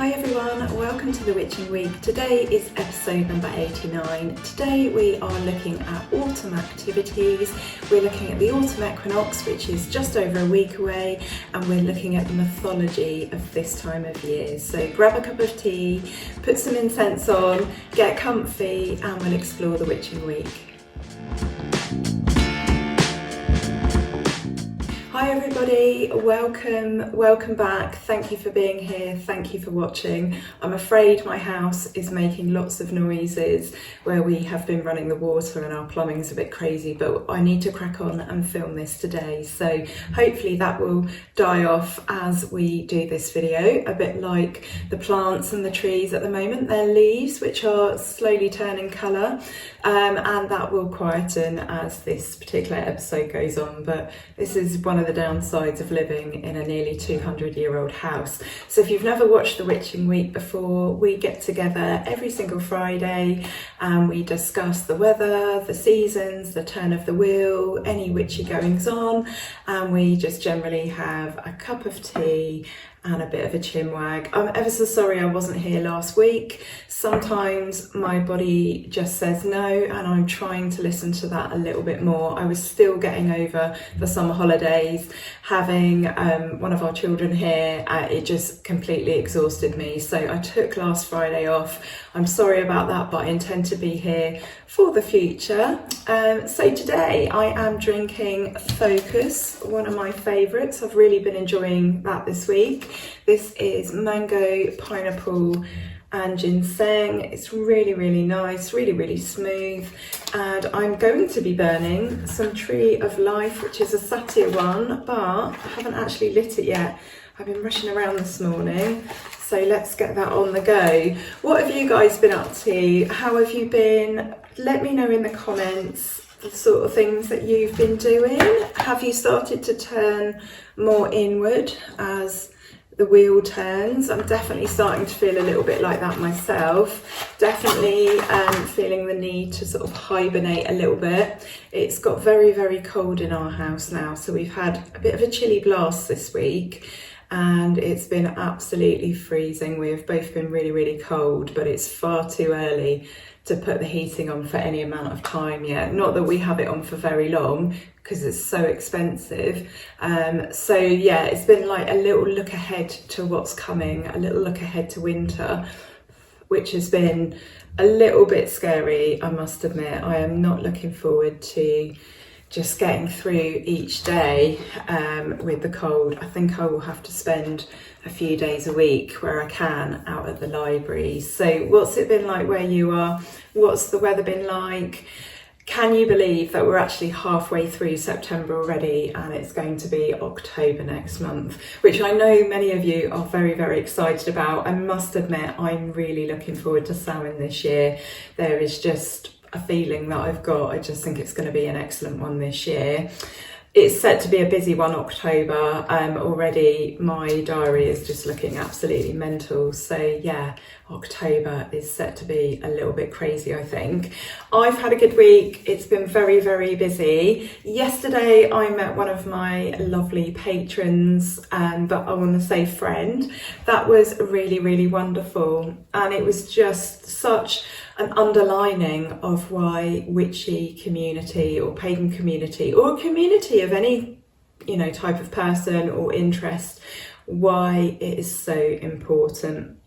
Hi everyone, welcome to the Witching Week. Today is episode number 89. Today we are looking at autumn activities. We're looking at the autumn equinox, which is just over a week away, and we're looking at the mythology of this time of year. So grab a cup of tea, put some incense on, get comfy, and we'll explore the Witching Week. Hi everybody, welcome back. Thank you for being here, thank you for watching. I'm afraid my house is making lots of noises where we have been running the water and our plumbing's a bit crazy, but I need to crack on and film this today. So hopefully that will die off as we do this video, a bit like the plants and the trees at the moment, their leaves which are slowly turning colour, and that will quieten as this particular episode goes on. But this is one of the downsides of living in a nearly 200-year-old house. So if you've never watched the Witching Week before, we get together every single Friday and we discuss the weather, the seasons, the turn of the wheel, any witchy goings on, and we just generally have a cup of tea and a bit of a chinwag. I'm ever so sorry I wasn't here last week. Sometimes my body just says no, and I'm trying to listen to that a little bit more. I was still getting over the summer holidays, having one of our children here, it just completely exhausted me. So I took last Friday off. I'm sorry about that, but I intend to be here for the future. So today I am drinking Focus, one of my favourites. I've really been enjoying that this week. This is mango, pineapple and ginseng. It's really nice, really smooth. And I'm going to be burning some Tree of Life, which is a satyr one, but I haven't actually lit it yet. I've been rushing around this morning, so let's get that on the go. What have you guys been up to? How have you been? Let me know in the comments the sort of things that you've been doing. Have you started to turn more inward as the wheel turns? I'm definitely starting to feel a little bit like that myself. Definitely feeling the need to sort of hibernate a little bit. It's got very cold in our house now, so we've had a bit of a chilly blast this week and it's been absolutely freezing. We've both been really cold, but it's far too early to put the heating on for any amount of time yet. Not that we have it on for very long because it's so expensive. So yeah, it's been like a little look ahead to what's coming, a little look ahead to winter, which has been a little bit scary, I must admit. I am not looking forward to just getting through each day with the cold. I think I will have to spend a few days a week where I can out at the library. So what's it been like where you are? What's the weather been like? Can you believe that we're actually halfway through September already and it's going to be October next month, which I know many of you are very excited about. I must admit, I'm really looking forward to Samhain this year. There is just a feeling that I've got. I just think it's going to be an excellent one this year. It's set to be a busy one, October. Already my diary is just looking absolutely mental. So yeah, October is set to be a little bit crazy, I think. I've had a good week. It's been very busy. Yesterday I met one of my lovely patrons, but I want to say friend. That was really wonderful. And it was just such an underlining of why witchy community or pagan community or a community of any, type of person or interest, why it is so important.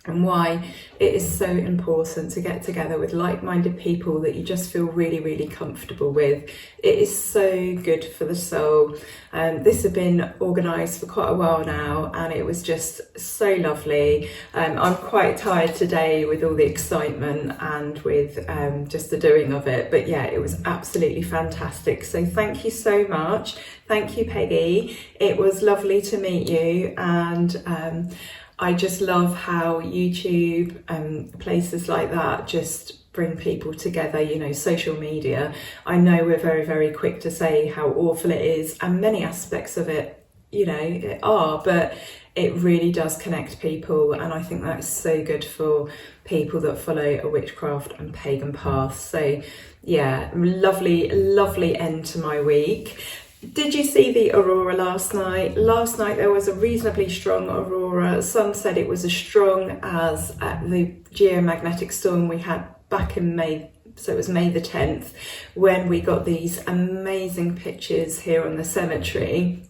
And why it is so important to get together with like-minded people that you just feel really comfortable with. It is so good for the soul. This had been organised for quite a while now and it was just so lovely. I'm quite tired today with all the excitement and with just the doing of it, but yeah, it was absolutely fantastic. So thank you so much. Thank you, Peggy. It was lovely to meet you, and I just love how YouTube and places like that just bring people together, social media. I know we're very quick to say how awful it is, and many aspects of it, it are, but it really does connect people, and I think that's so good for people that follow a witchcraft and pagan path. So yeah, lovely end to my week. Did you see the Aurora last night? Last night there was a reasonably strong Aurora. Some said it was as strong as the geomagnetic storm we had back in May. So it was May the 10th when we got these amazing pictures here on the cemetery.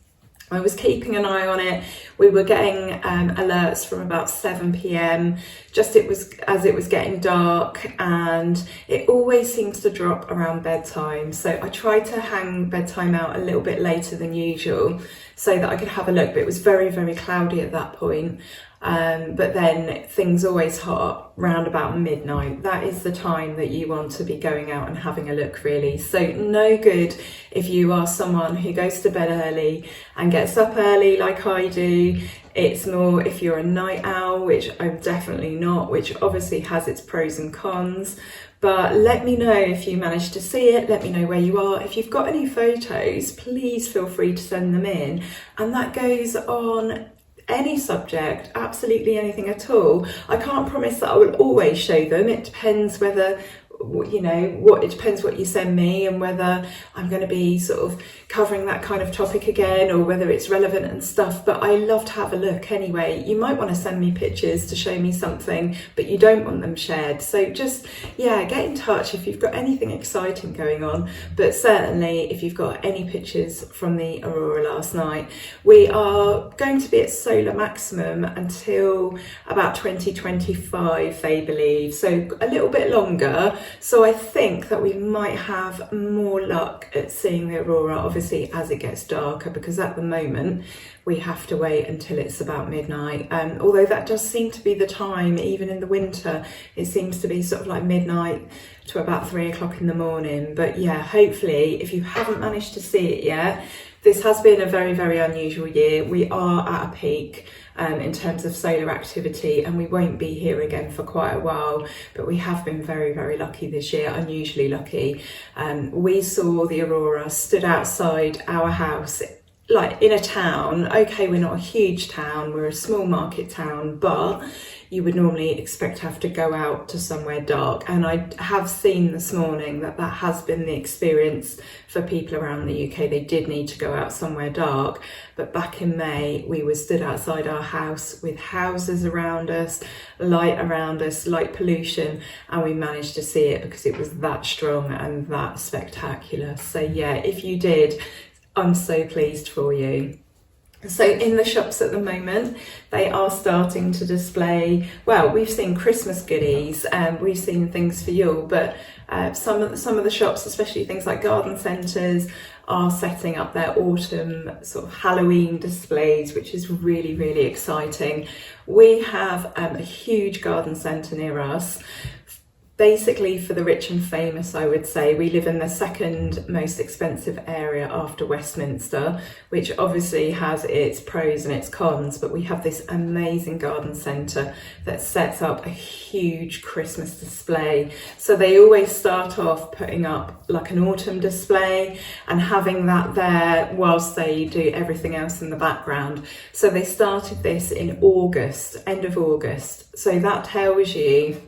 I was keeping an eye on it. We were getting alerts from about 7 p.m. as it was getting dark, and it always seems to drop around bedtime. So I tried to hang bedtime out a little bit later than usual so that I could have a look, but it was very, very cloudy at that point. But then things always hot round about midnight. That is the time that you want to be going out and having a look, really. So no good if you are someone who goes to bed early and gets up early like I do. It's more if you're a night owl, which I'm definitely not, which obviously has its pros and cons. But let me know if you managed to see it. Let me know where you are. If you've got any photos, please feel free to send them in. And that goes on any subject, absolutely anything at all. I can't promise that I will always show them. It depends whether, you know, it depends what you send me and whether I'm going to be sort of covering that kind of topic again or whether it's relevant and stuff. But I love to have a look anyway. You might want to send me pictures to show me something, but you don't want them shared. So just, yeah, get in touch if you've got anything exciting going on. But certainly if you've got any pictures from the Aurora last night. We are going to be at solar maximum until about 2025, they believe. So a little bit longer. So I think that we might have more luck at seeing the Aurora, obviously, as it gets darker, because at the moment we have to wait until it's about midnight. Although that does seem to be the time, even in the winter, it seems to be sort of like midnight to about 3 o'clock in the morning. But yeah, hopefully, if you haven't managed to see it yet, this has been a very, very unusual year. We are at a peak in terms of solar activity, and we won't be here again for quite a while, but we have been very, very lucky this year, unusually lucky. We saw the Aurora stood outside our house, like in a town. Okay, we're not a huge town, we're a small market town, but you would normally expect to have to go out to somewhere dark. And I have seen this morning that that has been the experience for people around the UK. They did need to go out somewhere dark. But back in May, we were stood outside our house with houses around us, light pollution, and we managed to see it because it was that strong and that spectacular. So yeah, if you did, I'm so pleased for you. So in the shops at the moment, they are starting to display, well, we've seen Christmas goodies and we've seen things for Yule, but some of the shops, especially things like garden centres, are setting up their autumn sort of Halloween displays, which is really, really exciting. We have a huge garden centre near us. Basically for the rich and famous, I would say. We live in the second most expensive area after Westminster, which obviously has its pros and its cons, but we have this amazing garden centre that sets up a huge Christmas display. So they always start off putting up like an autumn display and having that there whilst they do everything else in the background. So they started this in August, end of August. So that tells you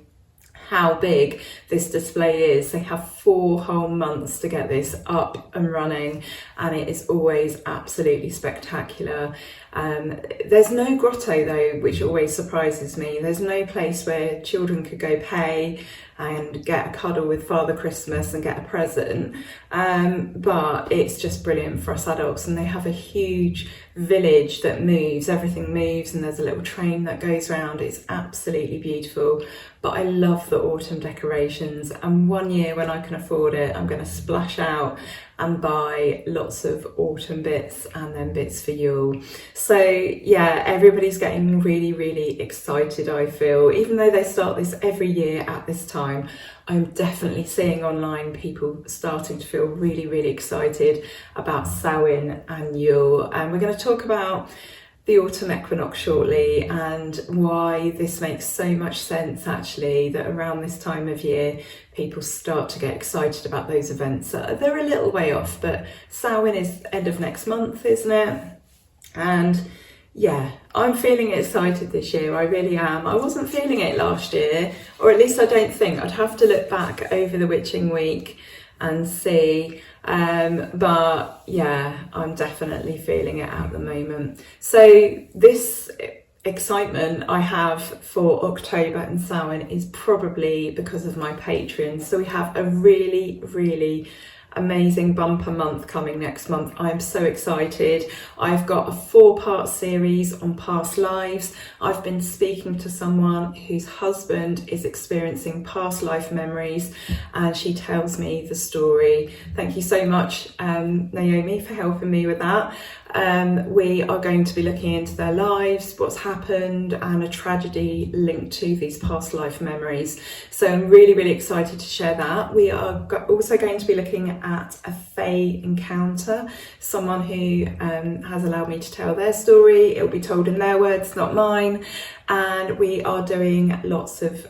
how big this display is. They have 4 whole months to get this up and running, and it is always absolutely spectacular. There's no grotto though, which always surprises me. There's no place where children could go pay and get a cuddle with Father Christmas and get a present, but it's just brilliant for us adults. And they have a huge village that moves, everything moves, and there's a little train that goes around. It's absolutely beautiful. But I love the autumn decorations, and one year when I can afford it, I'm going to splash out and buy lots of autumn bits and then bits for Yule. So yeah, everybody's getting really, really excited, I feel. Even though they start this every year at this time, I'm definitely seeing online people starting to feel really, really excited about Samhain and Yule. And we're going to talk about the autumn equinox shortly and why this makes so much sense, actually, that around this time of year people start to get excited about those events. They're a little way off, but Samhain is end of next month, isn't it? And yeah, I'm feeling excited this year, I really am. I wasn't feeling it last year, or at least I don't think. I'd have to look back over the witching week and see. But yeah, I'm definitely feeling it at the moment. So this excitement I have for October and Samhain is probably because of my Patreon. So we have a really amazing bumper month coming next month. I'm so excited. I've got a 4-part series on past lives. I've been speaking to someone whose husband is experiencing past life memories, and she tells me the story. Thank you so much, Naomi, for helping me with that. We are going to be looking into their lives, what's happened, and a tragedy linked to these past life memories. So I'm really excited to share that. We are also going to be looking at a fae encounter, someone who has allowed me to tell their story. It will be told in their words, not mine. And we are doing lots of,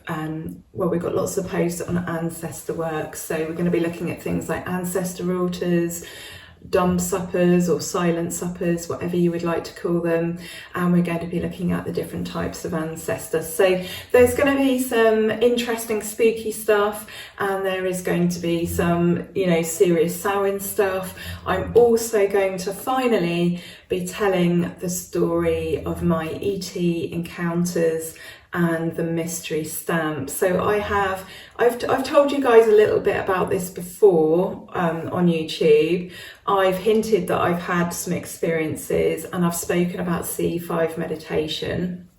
we've got lots of posts on ancestor work. So we're going to be looking at things like ancestor altars, dumb suppers or silent suppers, whatever you would like to call them, and we're going to be looking at the different types of ancestors. So there's going to be some interesting spooky stuff, and there is going to be some, serious Samhain stuff. I'm also going to finally be telling the story of my ET encounters and the mystery stamp. So I've told you guys a little bit about this before on YouTube. I've hinted that I've had some experiences, and I've spoken about C5 meditation.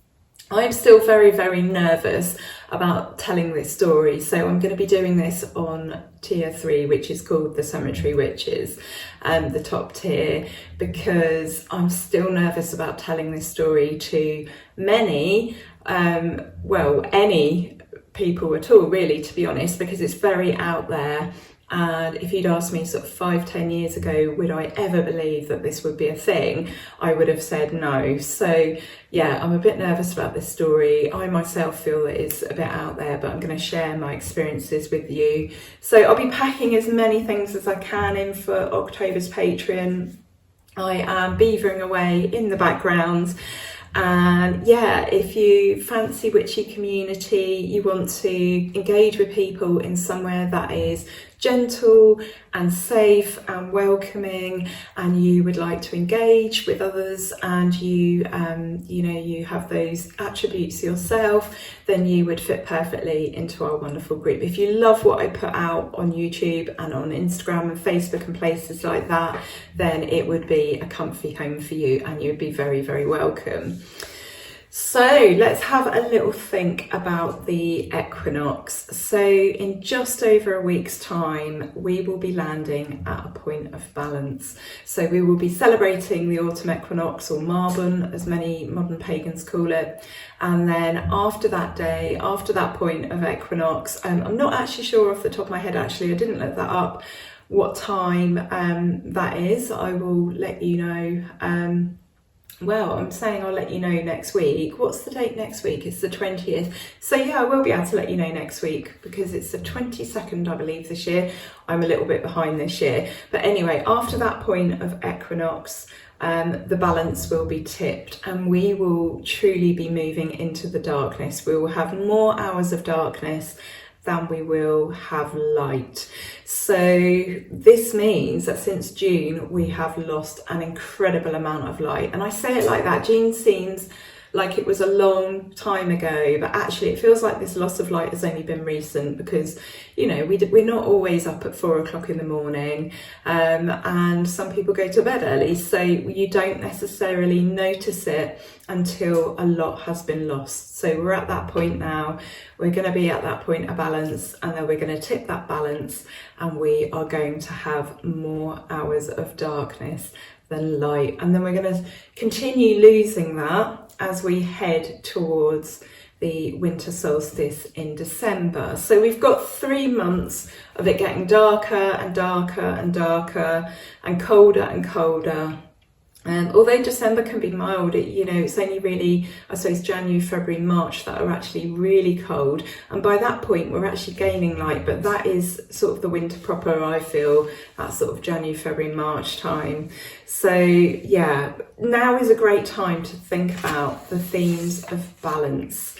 I'm still very nervous about telling this story, so I'm going to be doing this on tier 3, which is called the Cemetery Witches, the top tier, because I'm still nervous about telling this story to many, any people at all, really, to be honest, because it's very out there. And if you'd asked me sort of 5-10 years ago, would I ever believe that this would be a thing, I would have said no. So yeah, I'm a bit nervous about this story. I myself feel that it's a bit out there, but I'm going to share my experiences with you. So I'll be packing as many things as I can in for October's Patreon. I am beavering away in the background. And yeah, if you fancy witchy community, you want to engage with people in somewhere that is gentle and safe and welcoming, and you would like to engage with others, and you have those attributes yourself, then you would fit perfectly into our wonderful group. If you love what I put out on YouTube and on Instagram and Facebook and places like that, then it would be a comfy home for you, and you'd be very welcome. So let's have a little think about the equinox. So in just over a week's time, we will be landing at a point of balance. So we will be celebrating the autumn equinox, or Marbon, as many modern pagans call it. And then after that day, after that point of equinox, I'm not actually sure off the top of my head, actually, I didn't look that up, what time that is. I will let you know. I'm saying I'll let you know next week. What's the date next week? It's the 20th. So yeah, I will be able to let you know next week, because it's the 22nd, I believe, this year. I'm a little bit behind this year. But anyway, after that point of equinox, the balance will be tipped, and we will truly be moving into the darkness. We will have more hours of darkness than we will have light. So this means that since June, we have lost an incredible amount of light. And I say it like that, June seems like it was a long time ago, but actually it feels like this loss of light has only been recent, because we're not always up at 4 o'clock in the morning, and some people go to bed early, so you don't necessarily notice it until a lot has been lost. So we're at that point now. We're going to be at that point of balance, and then we're going to tip that balance, and we are going to have more hours of darkness than light, and then we're going to continue losing that as we head towards the winter solstice in December. So we've got 3 months of it getting darker and darker and darker, and colder and colder. Although December can be mild, it's only really, I suppose, January, February, March that are actually really cold. And by that point, we're actually gaining light, but that is sort of the winter proper, I feel, that sort of January, February, March time. So yeah, now is a great time to think about the themes of balance.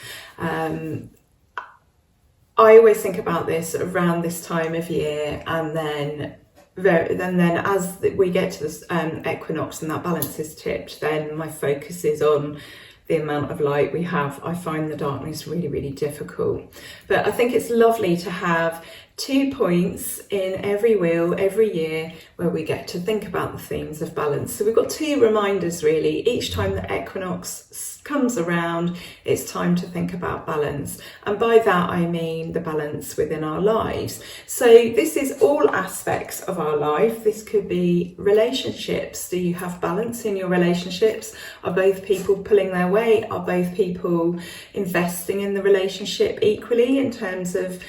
I always think about this around this time of year, and then as we get to this equinox and that balance is tipped, then my focus is on the amount of light we have. I find the darkness really, really difficult. But I think it's lovely to have 2 points in every wheel every year where we get to think about the themes of balance. So we've got 2 reminders really. Each time the equinox comes around, it's time to think about balance. And by that I mean the balance within our lives. So this is all aspects of our life. This could be relationships. Do you have balance in your relationships? Are both people pulling their weight? Are both people investing in the relationship equally in terms of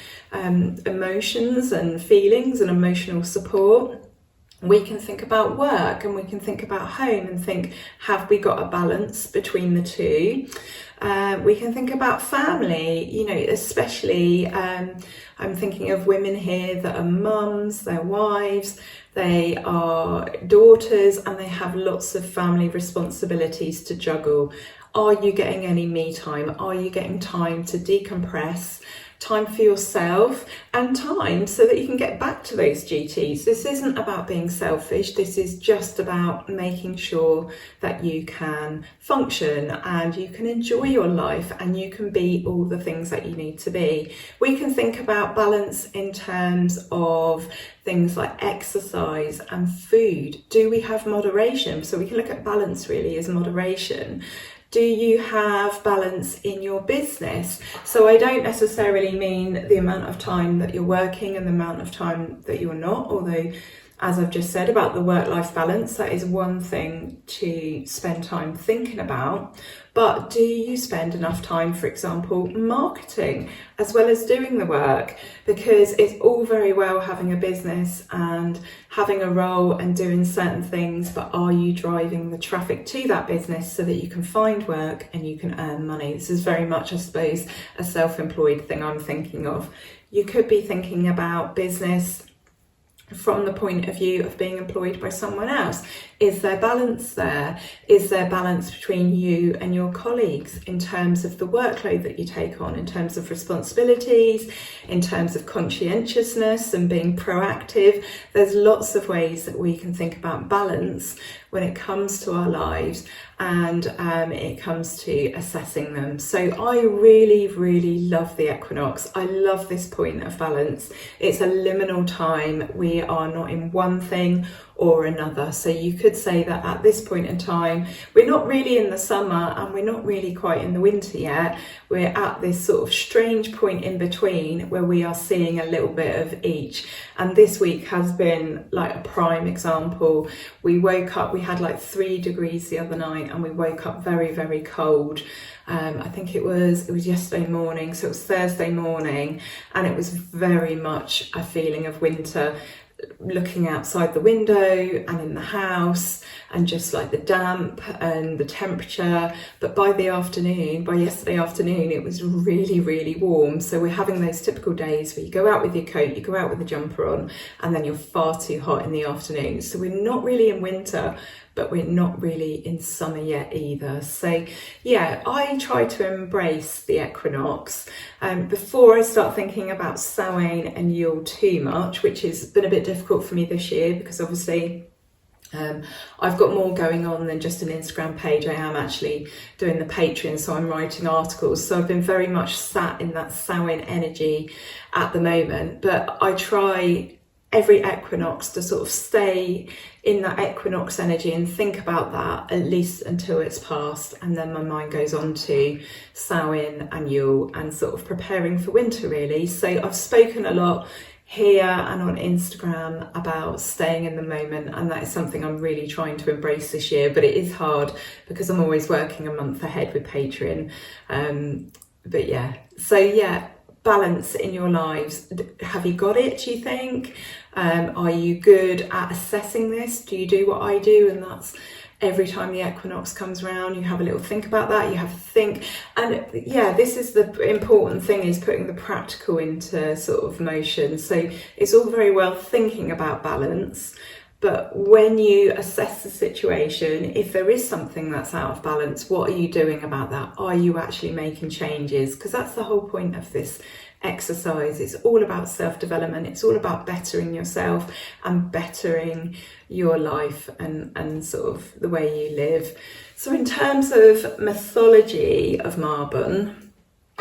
emotions and feelings and emotional support? We can think about work, and we can think about home and think, have we got a balance between the two? We can think about family, you know, especially I'm thinking of women here that are mums, they're wives, they are daughters, and they have lots of family responsibilities to juggle. Are you getting any me time? Are you getting time to decompress? Time for yourself, and time so that you can get back to those duties. This isn't about being selfish. This is just about making sure that you can function and you can enjoy your life and you can be all the things that you need to be. We can think about balance in terms of things like exercise and food. Do we have moderation? So we can look at balance really as moderation. Do you have balance in your business? So I don't necessarily mean the amount of time that you're working and the amount of time that you're not, although as I've just said about the work-life balance, that is one thing to spend time thinking about. But do you spend enough time, for example, marketing as well as doing the work? Because it's all very well having a business and having a role and doing certain things, but are you driving the traffic to that business so that you can find work and you can earn money? This is very much, I suppose, a self-employed thing I'm thinking of. You could be thinking about business from the point of view of being employed by someone else. Is there balance there? Is there balance between you and your colleagues in terms of the workload that you take on, in terms of responsibilities, in terms of conscientiousness and being proactive? There's lots of ways that we can think about balance when it comes to our lives and it comes to assessing them. So I really, really love the equinox. I love this point of balance. It's a liminal time. We are not in one thing or another. So you could say that at this point in time, we're not really in the summer and we're not really quite in the winter yet. We're at this sort of strange point in between where we are seeing a little bit of each. And this week has been like a prime example. We woke up, we had like 3 degrees the other night and we woke up very, very cold. I think it was yesterday morning, so it was Thursday morning, and it was very much a feeling of winter. Looking outside the window and in the house and just like the damp and the temperature, but by yesterday afternoon it was really, really warm. So we're having those typical days where you go out with your coat, you go out with the jumper on, and then you're far too hot in the afternoon. So we're not really in winter, but we're not really in summer yet either. So yeah, I try to embrace the equinox before I start thinking about Samhain and Yule too much, which has been a bit difficult for me this year because obviously I've got more going on than just an Instagram page. I am actually doing the Patreon, so I'm writing articles. So I've been very much sat in that Samhain energy at the moment, but I try every equinox to sort of stay in that equinox energy and think about that at least until it's passed, and then my mind goes on to Samhain and Yule and sort of preparing for winter really. So I've spoken a lot here and on Instagram about staying in the moment, and that is something I'm really trying to embrace this year, but it is hard because I'm always working a month ahead with Patreon. But yeah, so yeah, balance in your lives. Have you got it, do you think? Are you good at assessing this? Do you do what I do, and that's every time the equinox comes around you have a little think about that, you have to think. And yeah, this is the important thing, is putting the practical into sort of motion. So it's all very well thinking about balance, But when you assess the situation, if there is something that's out of balance, what are you doing about that? Are you actually making changes? Because that's the whole point of this exercise. It's all about self-development. It's all about bettering yourself and bettering your life and sort of the way you live. So in terms of mythology of Marbon,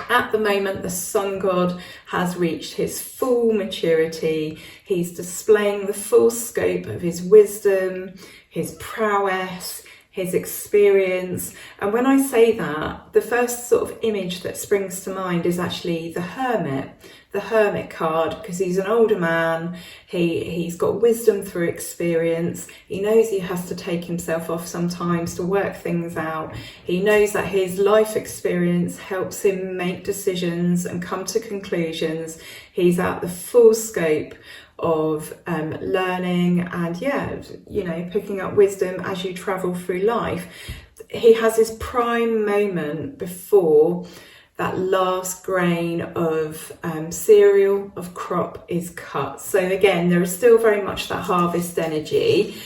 at the moment, the sun god has reached his full maturity. He's displaying the full scope of his wisdom, his prowess, his experience. And when I say that, the first sort of image that springs to mind is actually the hermit card, because he's an older man. He's got wisdom through experience. He knows he has to take himself off sometimes to work things out. He knows that his life experience helps him make decisions and come to conclusions. He's at the full scope of learning and picking up wisdom as you travel through life. He has his prime moment before that last grain of cereal, of crop is cut. So again, there is still very much that harvest energy.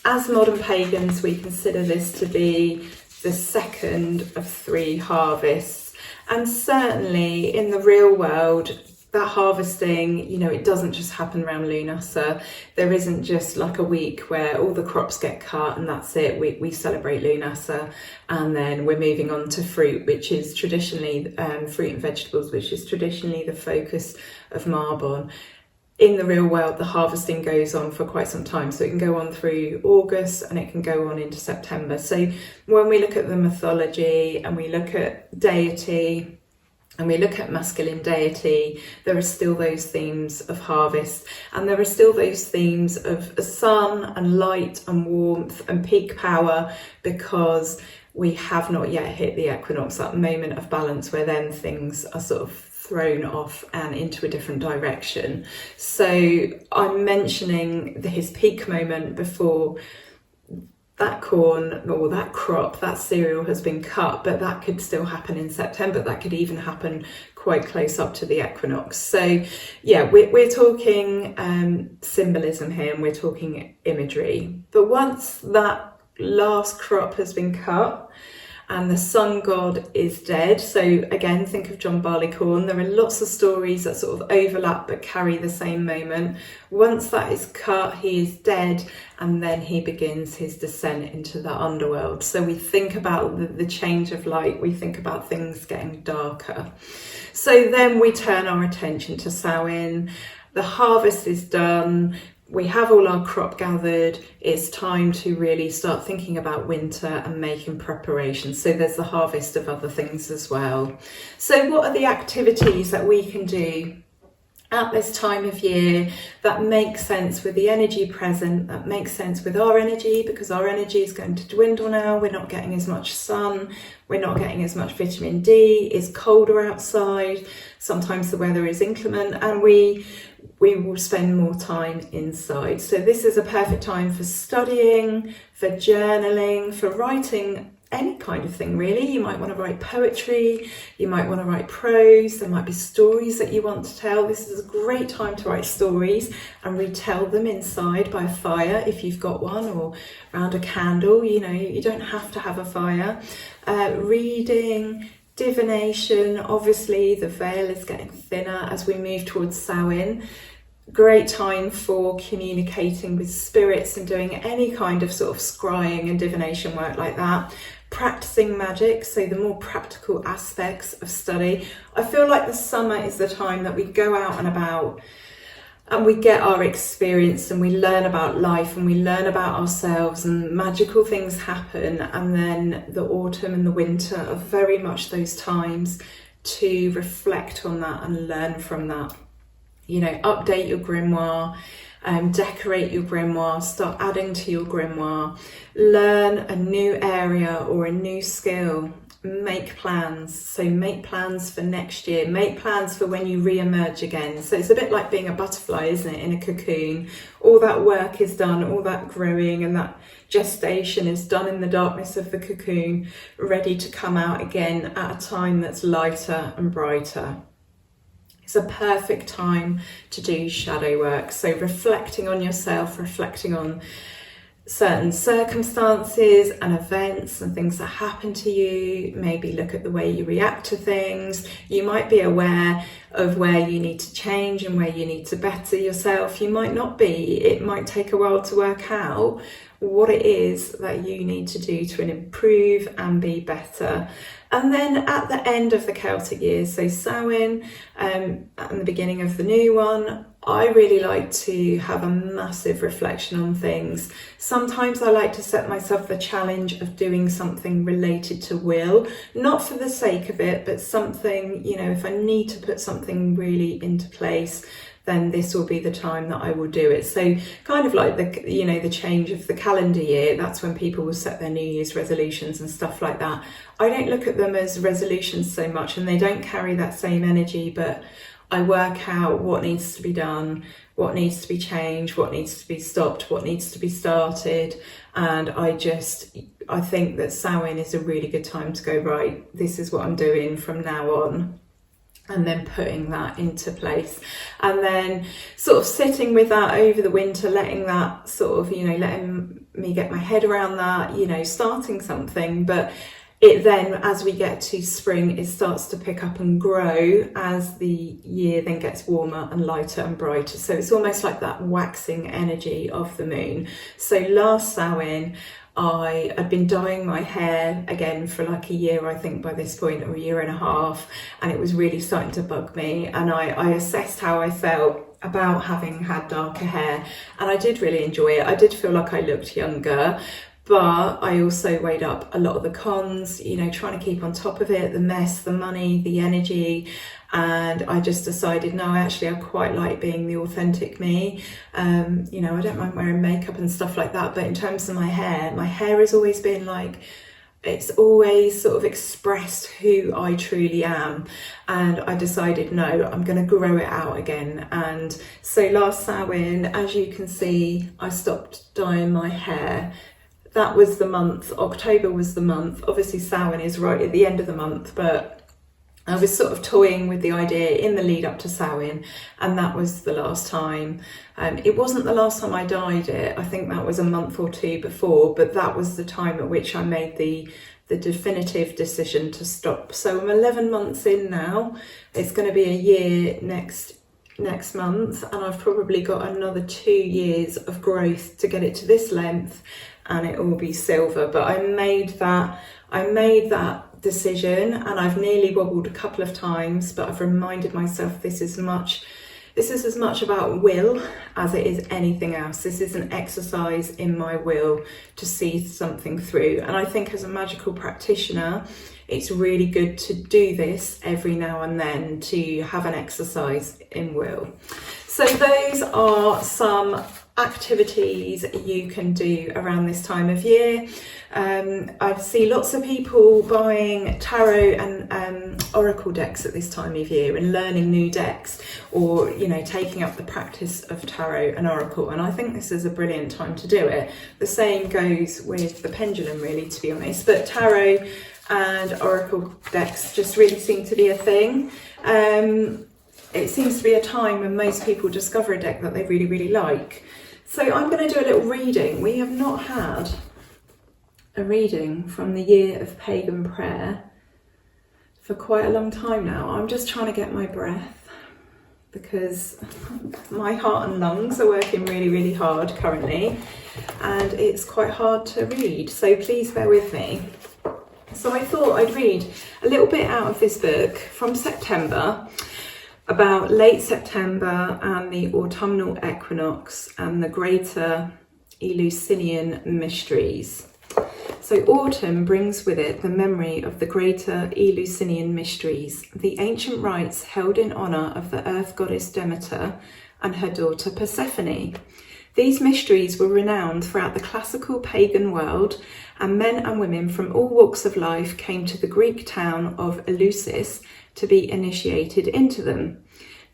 As modern pagans, we consider this to be the second of 3 harvests. And certainly in the real world, that harvesting, it doesn't just happen around Lunasa. There isn't just like a week where all the crops get cut and that's it. We celebrate Lunasa and then we're moving on to fruit, which is traditionally, fruit and vegetables, which is traditionally the focus of Marbon. In the real world, the harvesting goes on for quite some time. So it can go on through August and it can go on into September. So when we look at the mythology and we look at deity, and we look at masculine deity, there are still those themes of harvest, and there are still those themes of sun and light and warmth and peak power, because we have not yet hit the equinox, that moment of balance where then things are sort of thrown off and into a different direction. So I'm mentioning his peak moment before that corn or that crop, that cereal has been cut, but that could still happen in September. That could even happen quite close up to the equinox. So yeah, we're talking symbolism here, and we're talking imagery. But once that last crop has been cut and the sun god is dead, so again, think of John Barleycorn. There are lots of stories that sort of overlap but carry the same moment. Once that is cut, he is dead, and then he begins his descent into the underworld. So we think about the change of light, we think about things getting darker. So then we turn our attention to Samhain. The harvest is done. We have all our crop gathered. It's time to really start thinking about winter and making preparations. So there's the harvest of other things as well. So what are the activities that we can do at this time of year that make sense with the energy present, that makes sense with our energy, because our energy is going to dwindle now. We're not getting as much sun, we're not getting as much vitamin D, it's colder outside, sometimes the weather is inclement, and we will spend more time inside. So this is a perfect time for studying, for journaling, for writing any kind of thing really. You might want to write poetry, you might want to write prose, there might be stories that you want to tell. This is a great time to write stories and retell them inside by a fire if you've got one, or around a candle. You don't have to have a fire. Reading, divination, obviously the veil is getting thinner as we move towards Samhain. Great time for communicating with spirits and doing any kind of sort of scrying and divination work like that. Practicing magic, so the more practical aspects of study. I feel like the summer is the time that we go out and about and we get our experience and we learn about life and we learn about ourselves, and magical things happen. And then the autumn and the winter are very much those times to reflect on that and learn from that. Update your grimoire, decorate your grimoire, start adding to your grimoire, learn a new area or a new skill, make plans. So make plans for next year, make plans for when you re-emerge again. So it's a bit like being a butterfly, isn't it, in a cocoon. All that work is done, all that growing and that gestation is done in the darkness of the cocoon, ready to come out again at a time that's lighter and brighter. It's a perfect time to do shadow work. So reflecting on yourself, reflecting on certain circumstances and events and things that happen to you. Maybe look at the way you react to things. You might be aware of where you need to change and where you need to better yourself. You might not be. It might take a while to work out what it is that you need to do to improve and be better. And then at the end of the Celtic year, so Samhain, and the beginning of the new one, I really like to have a massive reflection on things. Sometimes I like to set myself the challenge of doing something related to will, not for the sake of it, but something, you know, if I need to put something really into place, then this will be the time that I will do it. So kind of like the, you know, the change of the calendar year, that's when people will set their New Year's resolutions and stuff like that. I don't look at them as resolutions so much, and they don't carry that same energy, but I work out what needs to be done, what needs to be changed, what needs to be stopped, what needs to be started. And I think that Samhain is a really good time to go, right, this is what I'm doing from now on. And then putting that into place, and then sort of sitting with that over the winter, letting that sort of, you know, letting me get my head around that, you know, starting something. But it then, as we get to spring, it starts to pick up and grow as the year then gets warmer and lighter and brighter. So it's almost like that waxing energy of the moon. So last Samhain, I'd been dyeing my hair again for like a year, I think by this point, or a year and a half, and it was really starting to bug me. And I assessed how I felt about having had darker hair, and I did really enjoy it. I did feel like I looked younger, but I also weighed up a lot of the cons, you know, trying to keep on top of it, the mess, the money, the energy. And I just decided, no, actually, I quite like being the authentic me. You know, I don't mind wearing makeup and stuff like that. But in terms of my hair has always been like, it's always sort of expressed who I truly am. And I decided, no, I'm going to grow it out again. And so last Samhain, as you can see, I stopped dyeing my hair. That was the month. October was the month. Obviously, Samhain is right at the end of the month, but I was sort of toying with the idea in the lead up to Samhain, and that was the last time. It wasn't the last time I dyed it. I think that was a month or two before, but that was the time at which I made the definitive decision to stop. So I'm 11 months in now. It's going to be a year next month, and I've probably got another 2 years of growth to get it to this length, and it will be silver. But I made that decision, and I've nearly wobbled a couple of times, but I've reminded myself this is as much about will as it is anything else. This is an exercise in my will to see something through. And I think as a magical practitioner, it's really good to do this every now and then, to have an exercise in will. So those are some activities you can do around this time of year. I see lots of people buying tarot and oracle decks at this time of year and learning new decks, or, you know, taking up the practice of tarot and oracle, and I think this is a brilliant time to do it. The same goes with the pendulum, really, to be honest, but tarot and oracle decks just really seem to be a thing. It seems to be a time when most people discover a deck that they really, really like. So I'm going to do a little reading. We have not had a reading from the Year of Pagan Prayer for quite a long time now. I'm just trying to get my breath because my heart and lungs are working really, really hard currently, and it's quite hard to read. So please bear with me. So I thought I'd read a little bit out of this book from September, about late September and the autumnal equinox and the greater Eleusinian mysteries. So autumn brings with it the memory of the greater Eleusinian mysteries, the ancient rites held in honour of the earth goddess Demeter and her daughter Persephone. These mysteries were renowned throughout the classical pagan world, and men and women from all walks of life came to the Greek town of Eleusis to be initiated into them.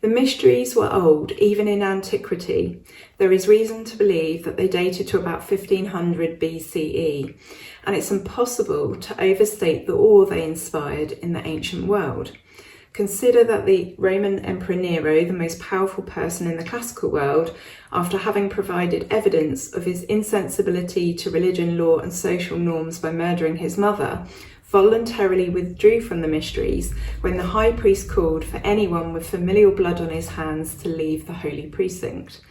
The mysteries were old, even in antiquity. There is reason to believe that they dated to about 1500 BCE, and it's impossible to overstate the awe they inspired in the ancient world. Consider that the Roman Emperor Nero, the most powerful person in the classical world, after having provided evidence of his insensibility to religion, law and social norms by murdering his mother, voluntarily withdrew from the mysteries when the high priest called for anyone with familial blood on his hands to leave the holy precinct.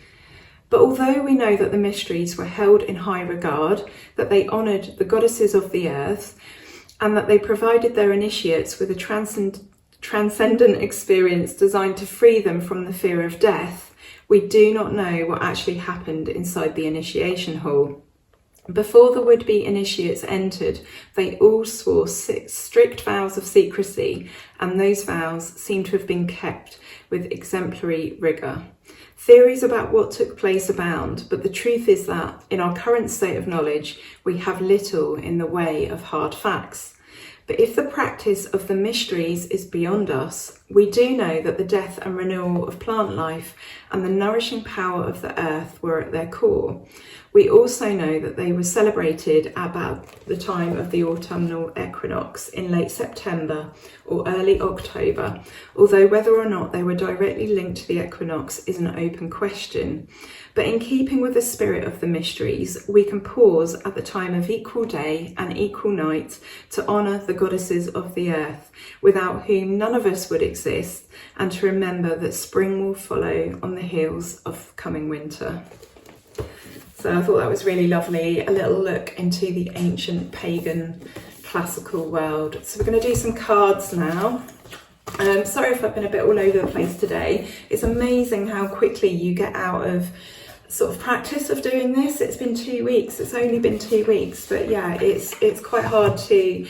But although we know that the mysteries were held in high regard, that they honoured the goddesses of the earth, and that they provided their initiates with a transcendent experience designed to free them from the fear of death, we do not know what actually happened inside the initiation hall. Before the would-be initiates entered, they all swore strict vows of secrecy, and those vows seem to have been kept with exemplary rigour. Theories about what took place abound, but the truth is that, in our current state of knowledge, we have little in the way of hard facts. But if the practice of the mysteries is beyond us, we do know that the death and renewal of plant life and the nourishing power of the earth were at their core. We also know that they were celebrated about the time of the autumnal equinox in late September or early October, although whether or not they were directly linked to the equinox is an open question. But in keeping with the spirit of the mysteries, we can pause at the time of equal day and equal night to honour the goddesses of the earth, without whom none of us would exist, and to remember that spring will follow on the heels of coming winter. So I thought that was really lovely, a little look into the ancient pagan classical world. So we're going to do some cards now. Sorry if I've been a bit all over the place today. It's amazing how quickly you get out of sort of practice of doing this. It's been 2 weeks, it's only been 2 weeks, but yeah, it's quite hard to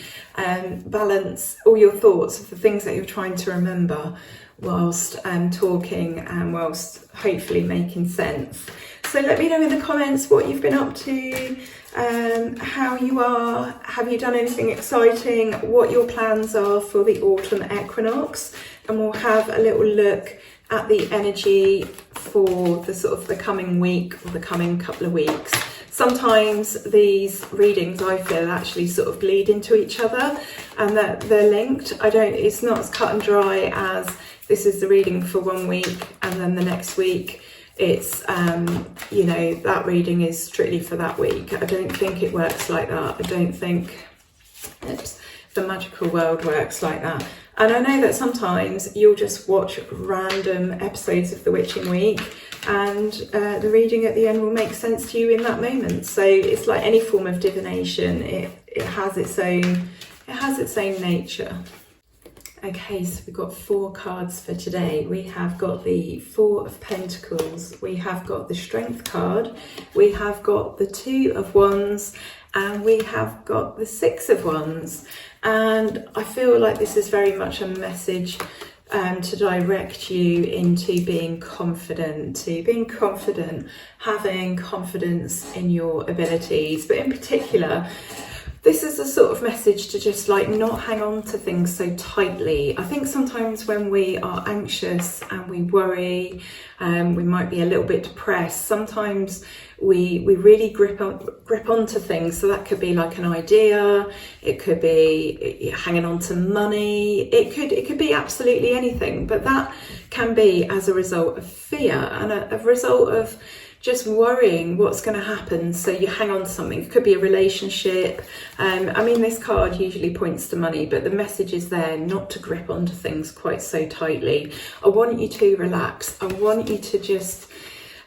balance all your thoughts of the things that you're trying to remember whilst talking and whilst hopefully making sense. So let me know in the comments what you've been up to, how you are, have you done anything exciting, what your plans are for the autumn equinox, and we'll have a little look at the energy for the sort of the coming week or the coming couple of weeks. Sometimes these readings I feel actually sort of bleed into each other and that they're linked. It's not as cut and dry as this is the reading for 1 week and then the next week it's that reading is strictly for that week. I don't think it works like that. I don't think the magical world works like that. And I know that sometimes you'll just watch random episodes of The Witching Week and the reading at the end will make sense to you in that moment. So it's like any form of divination. It has its own nature. Okay, so we've got 4 cards for today. We have got the 4 of Pentacles, we have got the Strength card, we have got the 2 of Wands, and we have got the 6 of Wands. And I feel like this is very much a message to direct you into being confident, having confidence in your abilities, but in particular, this is a sort of message to just like not hang on to things so tightly. I think sometimes when we are anxious and we worry, we might be a little bit depressed. Sometimes we really grip onto things. So that could be like an idea. It could be hanging on to money. It could be absolutely anything. But that can be as a result of fear and a result of just worrying what's going to happen, so you hang on to something. It could be a relationship. This card usually points to money, but the message is there not to grip onto things quite so tightly. I want you to relax. I want you to just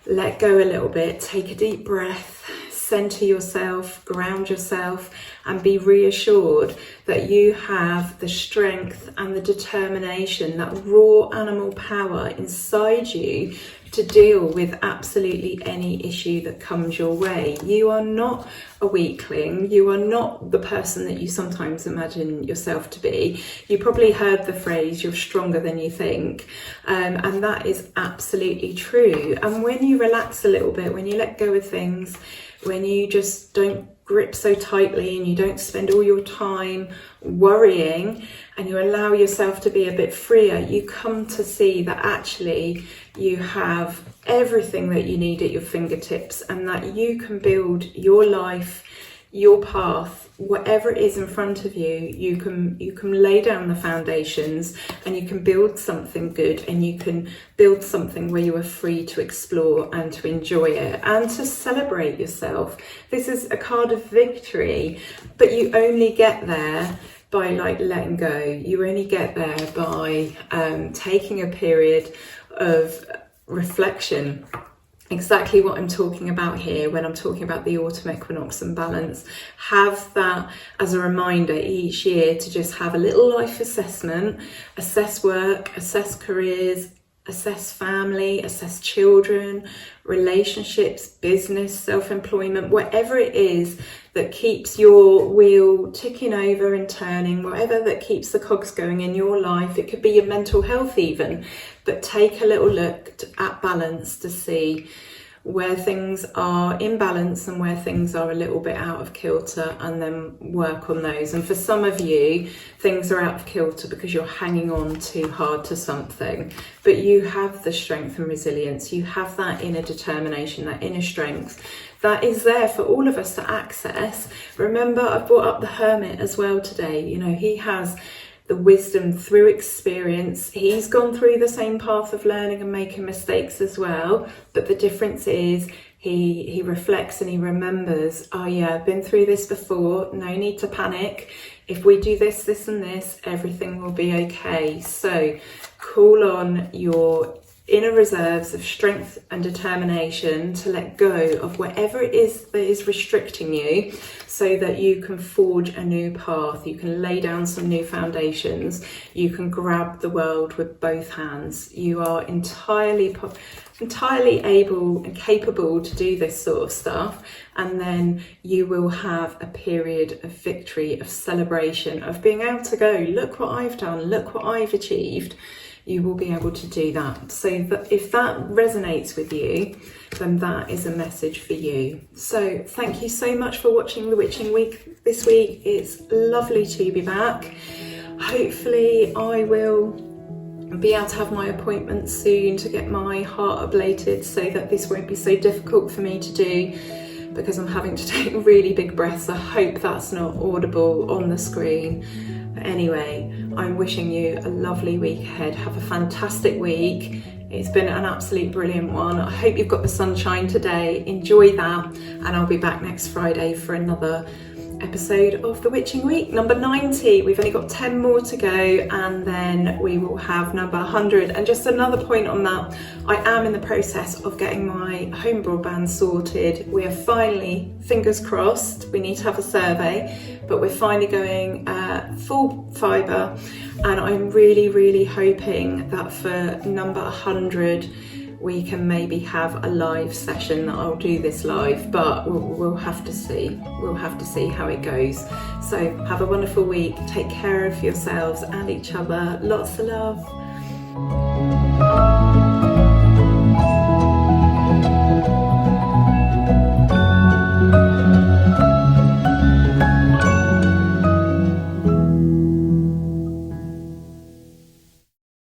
let go a little bit, take a deep breath, center yourself, ground yourself, and be reassured that you have the strength and the determination, that raw animal power inside you to deal with absolutely any issue that comes your way. You are not a weakling. You are not the person that you sometimes imagine yourself to be. You probably heard the phrase, you're stronger than you think. And that is absolutely true. And when you relax a little bit, when you let go of things, when you just don't grip so tightly and you don't spend all your time worrying and you allow yourself to be a bit freer, you come to see that actually you have everything that you need at your fingertips and that you can build your life your path, whatever it is in front of you, you can lay down the foundations and you can build something good, and you can build something where you are free to explore and to enjoy it and to celebrate yourself. This is a card of victory, but you only get there by letting go. You only get there by taking a period of reflection. Exactly what I'm talking about here when I'm talking about the autumn equinox and balance. Have that as a reminder each year to just have a little life assessment, assess work, assess careers, assess family, assess children, relationships, business, self-employment, whatever it is that keeps your wheel ticking over and turning, whatever that keeps the cogs going in your life. It could be your mental health even, but take a little look at balance to see where things are in balance and where things are a little bit out of kilter, and then work on those. And for some of you, things are out of kilter because you're hanging on too hard to something, but you have the strength and resilience, you have that inner determination, that inner strength that is there for all of us to access. Remember, I've brought up the Hermit as well today. You know, he has the wisdom through experience. He's gone through the same path of learning and making mistakes as well, but the difference is he reflects and he remembers, oh yeah, I've been through this before, no need to panic. If we do this, this and this, everything will be okay. So call on your inner reserves of strength and determination to let go of whatever it is that is restricting you, so that you can forge a new path, you can lay down some new foundations, you can grab the world with both hands. You are entirely able and capable to do this sort of stuff, and then you will have a period of victory, of celebration, of being able to go, look what I've done, look what I've achieved. You will be able to do that. So if that resonates with you, then that is a message for you. So thank you so much for watching the Witching Week this week. It's lovely to be back. Hopefully I will be able to have my appointment soon to get my heart ablated, so that this won't be so difficult for me to do, because I'm having to take really big breaths. I hope that's not audible on the screen. But anyway, I'm wishing you a lovely week ahead. Have a fantastic week. It's been an absolute brilliant one. I hope you've got the sunshine today. Enjoy that. And I'll be back next Friday for another episode of the Witching Week, number 90. We've only got 10 more to go, and then we will have number 100. And just another point on that, I am in the process of getting my home broadband sorted. We are finally, fingers crossed, we need to have a survey, but we're finally going full fibre, and I'm really hoping that for number 100 we can maybe have a live session. That I'll do this live, but we'll have to see. We'll have to see how it goes. So have a wonderful week. Take care of yourselves and each other. Lots of love.